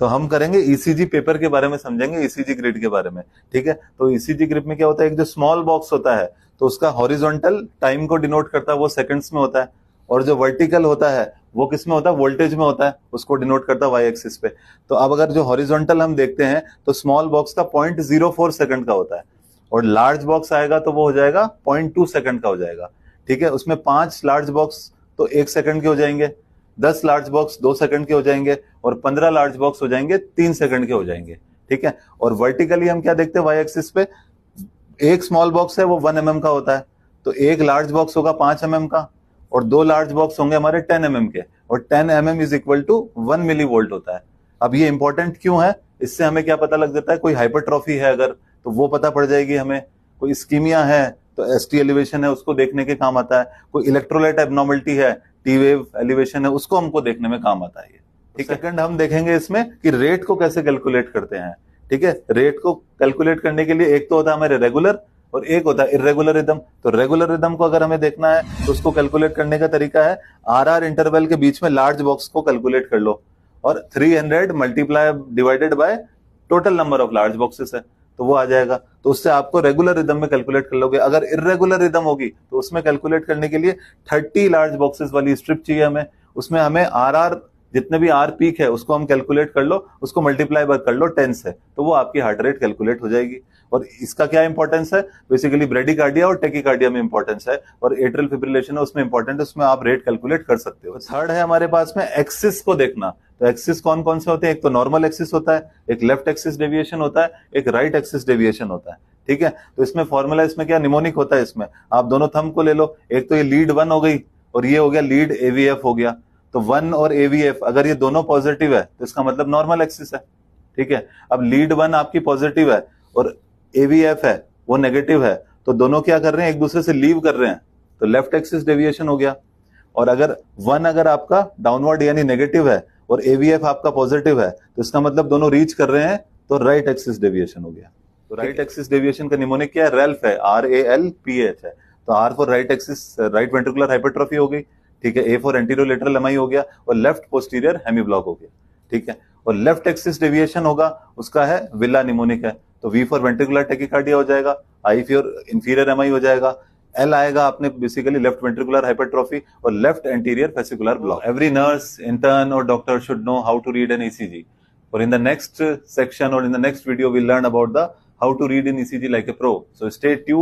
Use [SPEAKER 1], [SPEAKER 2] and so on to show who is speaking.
[SPEAKER 1] तो हम करेंगे ईसीजी पेपर के बारे में समझेंगे, ईसीजी ग्रिड के बारे में, ठीक है। तो ईसीजी ग्रिड में क्या होता है, एक जो स्मॉल बॉक्स होता है तो उसका हॉरिजॉन्टल टाइम को डिनोट करता है, वो सेकंड्स में होता है, और जो वर्टिकल होता है वो किस में होता है, वोल्टेज में होता है, उसको डिनोट करता है वाई एक्सिस पे। तो अब अगर जो हॉरिजॉन्टल हम देखते हैं तो स्मॉल बॉक्स का 0.04 सेकंड का होता है, और लार्ज बॉक्स आएगा तो वो हो जाएगा 0.2 सेकंड का हो जाएगा, ठीक है। उसमें 5 लार्ज बॉक्स तो 1 सेकंड के हो जाएंगे, 10 लार्ज बॉक्स 2 सेकंड के हो जाएंगे, और 15 लार्ज बॉक्स हो जाएंगे 3 सेकंड के हो जाएंगे, ठीक है। और वर्टिकली हम क्या देखते हैं वाई एक्सिस पे, एक स्मॉल बॉक्स है वो 1 mm का होता है, तो एक लार्ज बॉक्स होगा 5 mm का, और 2 लार्ज बॉक्स होंगे हमारे 10 mm के, और 10 mm is equal to 1 millivolt होता है। अब ये इंपॉर्टेंट क्यों है, इससे हमें क्या पता लग जाता है, कोई हाइपरट्रॉफी है अगर तो वो पता पड़ जाएगी हमें, कोई इस्कीमिया है तो एसटी एलिवेशन है उसको देखने के काम आता है, कोई इलेक्ट्रोलाइट एबनॉर्मलिटी है, टी वेव एलिवेशन है, उसको हमको देखने में काम आता है ये, ठीक है। सेकंड हम देखेंगे इसमें कि रेट को कैसे कैलकुलेट करते हैं, ठीक है। रेट को कैलकुलेट करने के लिए एक तो होता है हमारे रेगुलर और एक होता है इर्रेगुलर रिदम। तो रेगुलर रिदम को अगर हमें देखना है तो उसको कैलकुलेट करने का तरीका है, आर इंटरवल के बीच में लार्ज बॉक्स को कैलकुलेट कर लो, और 300 multiply divided by total number of large boxes है, तो वो आ जाएगा। तो उससे आपको रेगुलर रिदम में कैलकुलेट कर लोगे। अगर इर्रेगुलर रिदम होगी तो उसमें कैलकुलेट करने के लिए 30 लार्ज बॉक्सेस वाली स्ट्रिप चाहिए हमें, उसमें हमें आर जितने भी आर पीक है उसको हम कैलकुलेट कर लो, उसको मल्टीप्लाई कर लो 10 से, तो वो आपकी हार्ट रेट कैलकुलेट हो जाएगी। और इसका क्या इंपॉर्टेंस है, बेसिकली ब्रेडिकार्डिया और टेकिकार्डिया में इंपॉर्टेंस है, और एट्रियल फिब्रिलेशन है उसमें इंपॉर्टेंट है, उसमें आप रेट कैलकुलेट कर सकते हो। थर्ड है हमारे पास में एक्सिस को देखना। तो एक्सिस कौन कौन से होते हैं, एक तो नॉर्मल एक्सिस होता है, एक लेफ्ट एक्सिस डेविएशन होता है, एक राइट एक्सिस डेविएशन होता है, ठीक है। तो इसमें फॉर्मूला इसमें क्या निमोनिक होता है, इसमें आप दोनों थंब को ले लो, एक तो ये लीड 1 हो गई और ये हो गया लीड एवीएफ हो गया। तो 1 और एवीएफ अगर ये दोनों पॉजिटिव है तो इसका मतलब नॉर्मल एक्सिस है, ठीक है। अब लीड 1 आपकी पॉजिटिव है और एवीएफ है वो नेगेटिव है, तो दोनों क्या कर रहे हैं, एक दूसरे से लीव कर रहे हैं, तो लेफ्ट एक्सिस डेविएशन हो गया। और अगर 1 अगर आपका डाउनवर्ड यानी नेगेटिव है और एवीएफ आपका पॉजिटिव है तो इसका मतलब दोनों रीच कर रहे हैं, तो राइट एक्सिस डेविएशन हो गया। तो राइट एक्सिस डेविएशन का निमोनिक क्या है, रेल्फ है, RALPH है। तो R for right axis right ventricular hypertrophy हो गई, ठीक है। A for anterior lateral MI हो गया, और लेफ्ट पोस्टीरियर हेमीब्लॉक हो गया, ठीक है। और लेफ्ट एक्सिस डेविएशन होगा उसका है विला निमोनिक है, तो वी फॉर वेंट्रिकुलर टेकिकार्डिया हो जाएगा, आई फॉर इंफीरियर एमआई हो जाएगा, एल आएगा आपने बेसिकली लेफ्ट वेंट्रिकुलर हाइपरट्रॉफी और left anterior vesicular block. Every nurse, intern और doctor should know how to read an ECG, और in the next section or in the next video we'll learn about the how to read in ECG like a pro. So stay tuned.